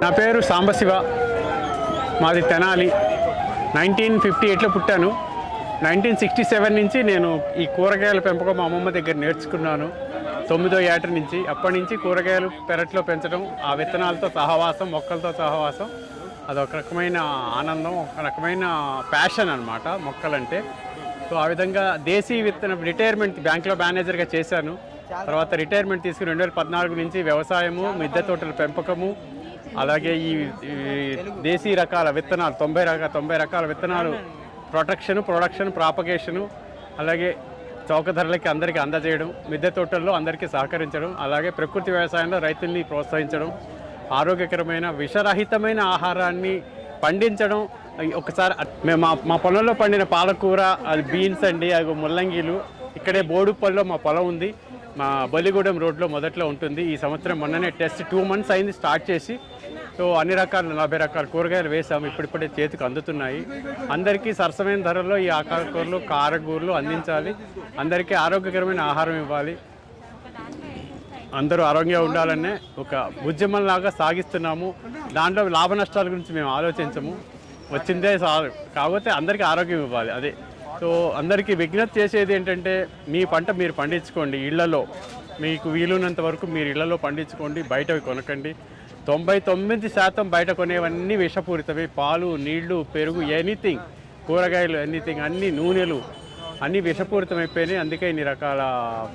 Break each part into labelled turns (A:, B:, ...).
A: నా పేరు సాంబశివ, మాది తెనాలి. 1958లో పుట్టాను. 1967 నుంచి నేను ఈ కూరగాయల పెంపకం మా అమ్మమ్మ దగ్గర నేర్చుకున్నాను. 9వ ఏట నుంచి. అప్పటి నుంచి కూరగాయలు పెరట్లో పెంచడం, ఆ విత్తనాలతో సహవాసం, మొక్కలతో సహవాసం అదొక రకమైన ఆనందం, ఒక రకమైన ప్యాషన్ అనమాట మొక్కలంటే. సో ఆ విధంగా దేశీ విత్తనం రిటైర్మెంట్ బ్యాంకులో మేనేజర్గా చేశాను. తర్వాత రిటైర్మెంట్ తీసుకుని 2014 నుంచి వ్యవసాయము, మిద్దె తోటల పెంపకము, అలాగే ఈ దేశీ రకాల విత్తనాలు 90 రకాల విత్తనాలు ప్రొడక్షన్, ప్రాపగేషను, అలాగే చౌక ధరలకి అందరికీ అందజేయడం, మిద్దె తోటల్లో అందరికీ సహకరించడం, అలాగే ప్రకృతి వ్యవసాయంలో రైతుల్ని ప్రోత్సహించడం, ఆరోగ్యకరమైన విషరహితమైన ఆహారాన్ని పండించడం. ఒకసారి మేము మా పొలంలో పండిన పాలకూర, అది బీన్స్ అండి, అవి ముల్లంగీలు. ఇక్కడే బోడుపల్లిలో మా పొలం ఉంది. మా బలిగూడెం రోడ్లో మొదట్లో ఉంటుంది. ఈ సంవత్సరం మొన్ననే టెస్ట్ 2 months అయింది స్టార్ట్ చేసి. సో అన్ని రకాల 40 రకాల కూరగాయలు వేసాము. ఇప్పుడిప్పుడే చేతికి అందుతున్నాయి. అందరికీ సరసమైన ధరల్లో ఈ ఆకుకూరలు, కారగూరలు అందించాలి. అందరికీ ఆరోగ్యకరమైన ఆహారం ఇవ్వాలి. అందరూ ఆరోగ్యంగా ఉండాలనే ఒక ఉద్యమంలాగా సాగిస్తున్నాము. దాంట్లో లాభ నష్టాల గురించి మేము ఆలోచించము. వచ్చిందే కాకపోతే అందరికీ ఆరోగ్యం ఇవ్వాలి, అదే. సో అందరికీ విజ్ఞప్తి చేసేది ఏంటంటే, మీ పంట మీరు పండించుకోండి ఇళ్లలో. మీకు వీలున్నంత వరకు మీరు ఇళ్లలో పండించుకోండి, బయటవి కొనకండి. 99% బయట కొనేవన్నీ విషపూరితమే. పాలు, నీళ్లు, పెరుగు, ఎనీథింగ్, కూరగాయలు, ఎనీథింగ్, అన్ని నూనెలు అన్నీ విషపూరితమైపోయినాయి. అందుకే ఇన్ని రకాల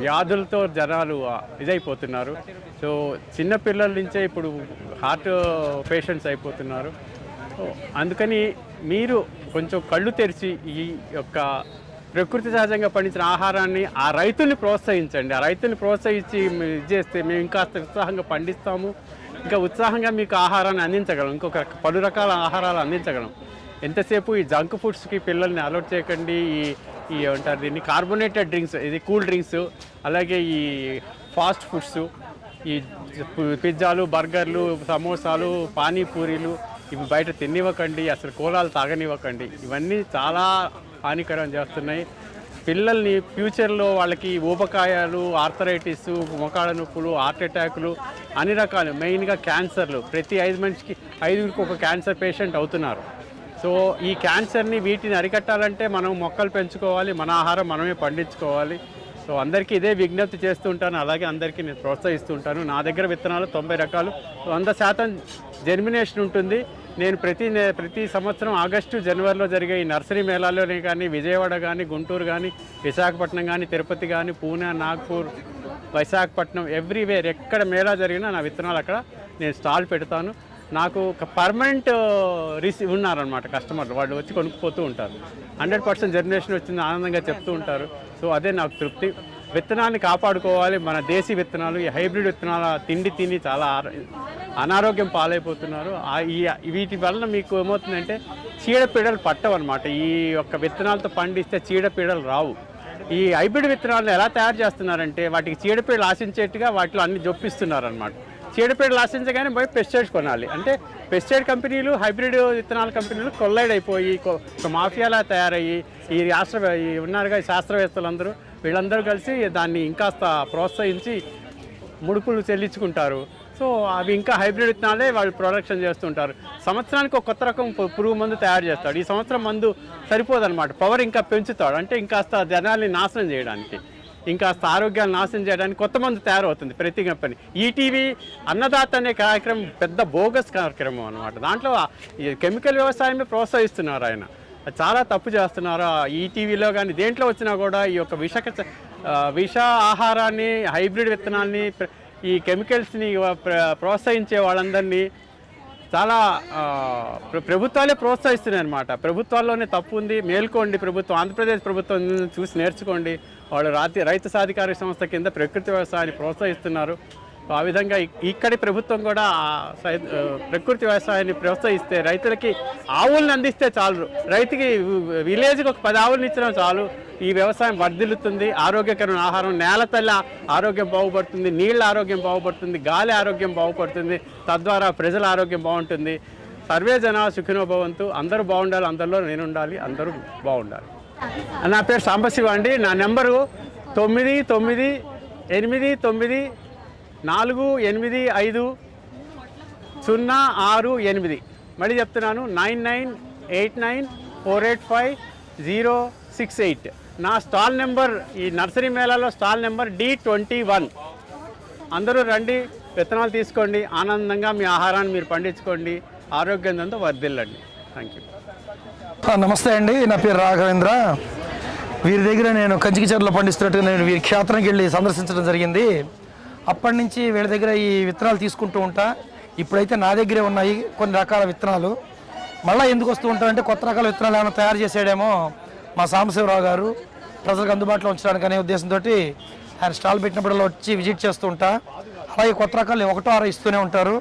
A: వ్యాధులతో జనాలు ఇదైపోతున్నారు. సో చిన్నపిల్లల నుంచే ఇప్పుడు హార్ట్ పేషెంట్స్ అయిపోతున్నారు. అందుకని మీరు కొంచెం కళ్ళు తెరిచి ఈ యొక్క ప్రకృతి సహజంగా పండించిన ఆహారాన్ని, ఆ రైతుల్ని ప్రోత్సహించండి. ఆ రైతుల్ని ప్రోత్సహించి ఇది చేస్తే మేము ఇంకాస్త ఉత్సాహంగా పండిస్తాము, ఇంకా ఉత్సాహంగా మీకు ఆహారాన్ని అందించగలం, ఇంకొక పలు రకాల ఆహారాలు అందించగలం. ఎంతసేపు ఈ జంక్ ఫుడ్స్కి పిల్లల్ని అలౌట్ చేయకండి. ఈ ఏమంటారు దీన్ని, కార్బోనేటెడ్ డ్రింక్స్, ఇది కూల్ డ్రింక్స్, అలాగే ఈ ఫాస్ట్ ఫుడ్స్, ఈ పిజ్జాలు, బర్గర్లు, సమోసాలు, పానీపూరీలు, ఇవి బయట తినివ్వకండి. అసలు కోలాలు తాగనివ్వకండి. ఇవన్నీ చాలా హానికరం చేస్తున్నాయి పిల్లల్ని. ఫ్యూచర్లో వాళ్ళకి ఊబకాయాలు, ఆర్థరైటిస్, మోకాళ్ళ నొప్పులు, హార్ట్ అటాకులు, అన్ని రకాలు, మెయిన్గా క్యాన్సర్లు. ప్రతి 5 మనిషికి 5కి ఒక క్యాన్సర్ పేషెంట్ అవుతున్నారు. సో ఈ క్యాన్సర్ని, వీటిని అరికట్టాలంటే మనం మొక్కలు పెంచుకోవాలి, మన ఆహారం మనమే పండించుకోవాలి. సో అందరికీ ఇదే విజ్ఞప్తి చేస్తూ ఉంటాను. అలాగే అందరికీ నేను ప్రోత్సహిస్తూ ఉంటాను. నా దగ్గర విత్తనాలు 90 రకాలు, 100% జెర్మినేషన్ ఉంటుంది. నేను ప్రతి సంవత్సరం ఆగస్టు, జనవరిలో జరిగే ఈ నర్సరీ మేళాల్లోనే కానీ, విజయవాడ కానీ, గుంటూరు కానీ, విశాఖపట్నం కానీ, తిరుపతి కానీ, పూణే, నాగ్పూర్, విశాఖపట్నం, ఎవ్రీవేర్ ఎక్కడ మేళా జరిగినా నా విత్తనాలు అక్కడ నేను స్టాల్ పెడతాను. నాకు ఒక పర్మనెంట్ ఉన్నారనమాట కస్టమర్లు. వాళ్ళు వచ్చి కొనుక్కుపోతూ ఉంటారు. 100% జర్మినేషన్ వచ్చింది ఆనందంగా చెప్తూ ఉంటారు. సో అదే నాకు తృప్తి. విత్తనాన్ని కాపాడుకోవాలి. మన దేశీ విత్తనాలు, ఈ హైబ్రిడ్ విత్తనాల తిని చాలా అనారోగ్యం పాలైపోతున్నారు. వీటి వలన మీకు ఏమవుతుందంటే చీడపీడలు పట్టవన్నమాట. ఈ యొక్క విత్తనాలతో పండిస్తే చీడపీడలు రావు. ఈ హైబ్రిడ్ విత్తనాలను ఎలా తయారు చేస్తున్నారంటే, వాటికి చీడపీడలు ఆశించేట్టుగా వాటిలో అన్ని జొప్పిస్తున్నారనమాట. చీడపీడలు ఆశించగానే పోయి పెస్టిసైడ్స్ కొనాలి. అంటే పెస్టిసైడ్ కంపెనీలు, హైబ్రిడ్ విత్తనాల కంపెనీలు కొల్లైడ్ అయిపోయి ఒక మాఫియాలా తయారయ్యి, ఉన్నారుగా శాస్త్రవేత్తలందరూ, వీళ్ళందరూ కలిసి దాన్ని ఇంకాస్త ప్రోత్సహించి ముడుపులు చెల్లించుకుంటారు. సో అవి ఇంకా హైబ్రిడ్ విత్తనాలే వాళ్ళు ప్రొడక్షన్ చేస్తుంటారు. సంవత్సరానికి ఒక కొత్త రకం పురుగు మందు తయారు చేస్తాడు. ఈ సంవత్సరం మందు సరిపోదన్నమాట, పవర్ ఇంకా పెంచుతాడు. అంటే ఇంకాస్త జనాల్ని నాశనం చేయడానికి, ఇంకాస్త ఆరోగ్యాలు నాశనం చేయడానికి కొత్త మందు తయారవుతుంది ప్రతి కంపెనీ. ఈటీవీ అన్నదాత అనే కార్యక్రమం పెద్ద బోగస్ కార్యక్రమం అనమాట. దాంట్లో ఈ కెమికల్ వ్యవసాయాన్ని ప్రోత్సహిస్తున్నారు ఆయన. చాలా తప్పు చేస్తున్నారు. ఈటీవీలో కానీ దేంట్లో వచ్చినా కూడా ఈ యొక్క విష ఆహారాన్ని, హైబ్రిడ్ విత్తనాల్ని, ఈ కెమికల్స్ని ప్రోత్సహించే వాళ్ళందరినీ చాలా ప్రభుత్వాలే ప్రోత్సహిస్తున్నాయి అన్నమాట. ప్రభుత్వాల్లోనే తప్పు ఉంది. మేల్కోండి ప్రభుత్వం, ఆంధ్రప్రదేశ్ ప్రభుత్వం చూసి నేర్చుకోండి. వాళ్ళు రైతు సాధికార సంస్థ కింద ప్రకృతి వ్యవసాయాన్ని ప్రోత్సహిస్తున్నారు. ఆ విధంగా ఇక్కడి ప్రభుత్వం కూడా ప్రకృతి వ్యవసాయాన్ని ప్రోత్సహిస్తే, రైతులకి ఆవులను అందిస్తే చాలు. రైతుకి విలేజ్కి ఒక 10 ఆవులను ఇచ్చినా చాలు. ఈ వ్యవసాయం వర్ధిల్లుతుంది. ఆరోగ్యకరమైన ఆహారం, నేల తల్లి ఆరోగ్యం బాగుపడుతుంది, నీళ్ళ ఆరోగ్యం బాగుపడుతుంది, గాలి ఆరోగ్యం బాగుపడుతుంది. తద్వారా ప్రజల ఆరోగ్యం బాగుంటుంది. సర్వే జన సుఖినో భవంతు. అందరూ బాగుండాలి, అందరిలో నేను ఉండాలి, అందరూ బాగుండాలి. నా పేరు సాంబశివ అండి. నా నెంబరు 9989 485 068 మళ్ళీ చెప్తున్నాను 9989485068. నా స్టాల్ నెంబర్, ఈ నర్సరీ మేళాలో స్టాల్ నెంబర్ D21. అందరూ రండి, విత్తనాలు తీసుకోండి, ఆనందంగా మీ ఆహారాన్ని మీరు పండించుకోండి, ఆరోగ్యంతో వర్ధిల్లండి. Thank you.
B: నమస్తే అండి, నా పేరు రాఘవేంద్ర. వీరి దగ్గర నేను కంచికిచర్లో పండిస్తున్నట్టుగా నేను వీరి క్షేత్రానికి వెళ్ళి సందర్శించడం జరిగింది. అప్పటి నుంచి వీళ్ళ దగ్గర ఈ విత్తనాలు తీసుకుంటూ ఉంటా. ఇప్పుడైతే నా దగ్గరే ఉన్నాయి కొన్ని రకాల విత్తనాలు. మళ్ళీ ఎందుకు వస్తూ ఉంటానంటే కొత్త రకాల విత్తనాలు ఏమైనా తయారు చేసేయడేమో మా సాంబశివరావు గారు ప్రజలకు అందుబాటులో ఉంచడానికి అనే ఉద్దేశంతో ఆయన స్టాల్ పెట్టినప్పుడు వచ్చి విజిట్ చేస్తూ ఉంటా. అలాగే కొత్త రకాలు 1-6 ఇస్తూనే ఉంటారు.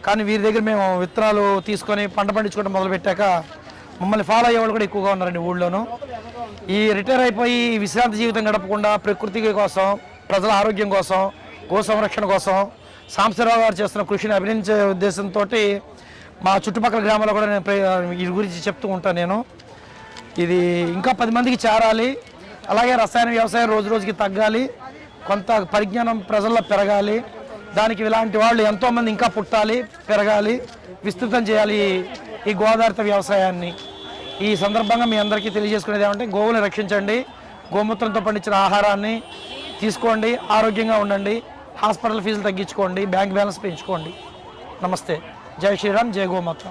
B: కానీ వీరి దగ్గర మేము విత్తనాలు తీసుకొని పంట పండించుకోవడం మొదలుపెట్టాక మమ్మల్ని ఫాలో అయ్యే వాళ్ళు కూడా ఎక్కువగా ఉన్నారండి ఊళ్ళోనూ. ఈ రిటైర్ అయిపోయి విశ్రాంతి జీవితం గడపకుండా ప్రకృతి కోసం, ప్రజల ఆరోగ్యం కోసం, గో సంరక్షణ కోసం సాంబశివరావు గారు చేస్తున్న కృషిని అభినందించే ఉద్దేశంతో మా చుట్టుపక్కల గ్రామాల్లో కూడా నేను వీరి గురించి చెప్తూ ఉంటాను. నేను ఇది ఇంకా 10 మందికి చేరాలి. అలాగే రసాయన వ్యవసాయం రోజు రోజుకి తగ్గాలి, కొంత పరిజ్ఞానం ప్రజల్లో పెరగాలి. దానికి ఇలాంటి వాళ్ళు ఎంతోమంది ఇంకా పుట్టాలి, పెరగాలి, విస్తృతం చేయాలి ఈ గోదావరిత వ్యవసాయాన్ని. ఈ సందర్భంగా మీ అందరికీ తెలియజేసుకునేది ఏమంటే గోవులను రక్షించండి, గోమూత్రంతో పండించిన ఆహారాన్ని తీసుకోండి, ఆరోగ్యంగా ఉండండి, హాస్పిటల్ ఫీజులు తగ్గించుకోండి, బ్యాంక్ బ్యాలెన్స్ పెంచుకోండి. నమస్తే. జై శ్రీరామ్, జై గోమాత.